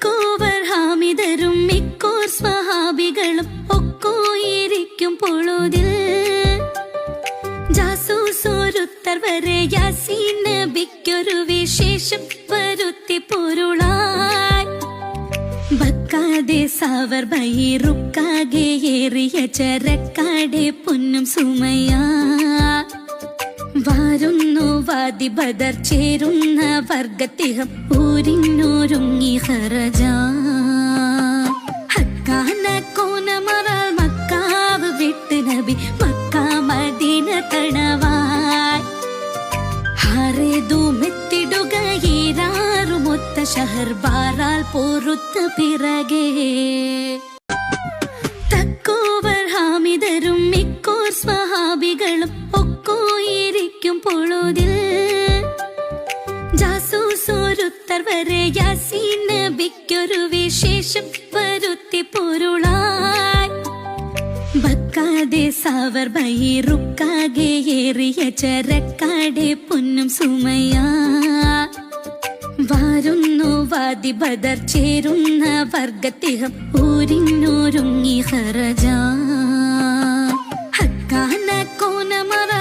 തക്കോവർ ഹാമിദരും മിക്കോർ സ്വഹാബികളും ഒക്കോയിരിക്കും പൊഴുതിൽ ജാസൂസോരുത്തർ വരെ യാസീൻ നബിക്കൊരു വിശേഷം വരുത്തി പൊരുളായി ബക്കാതെ സാവർ ബൈറുക്കാകെ ഏറിയ ചരക്കാടെ പൊന്നും സുമയാ വാരുന്നു വാദി ബദർ ചേരുന്ന വർഗത്തിഹം ഊരിന്നൂരുങ്ങി ഹറജ ഹക്കാന കോനമറാൽ മക്കാവ് വിട്ട് നബി മക്കാ മദീന തണവായി ഹാരേതുമെത്തിടുക ഏറാറുമൊത്ത ഷഹർ ബാറാൽ പൊറുത്ത പിറകെ തക്കോവർ ഹാമിദരും മിക്കോർ സ്വഹാബികളും ഒക്കോയിരിക്കും പൊഴുതിൽ ജാസൂസോരുത്തർ വരെ യാസീൻ നബിക്കൊരു വിശേഷം വരുത്തി പൊരുളായി ബക്കാതെ സാവർ ബൈറുക്കാകെ ഏറിയ ചരക്കാടെ പൊന്നും സുമയാ വാരുന്നു വാദി ബദർ ചേരുന്ന വർഗത്തിഹം ഊരിന്നൂരുങ്ങി ഹറജ ഹക്കാന കോനമറ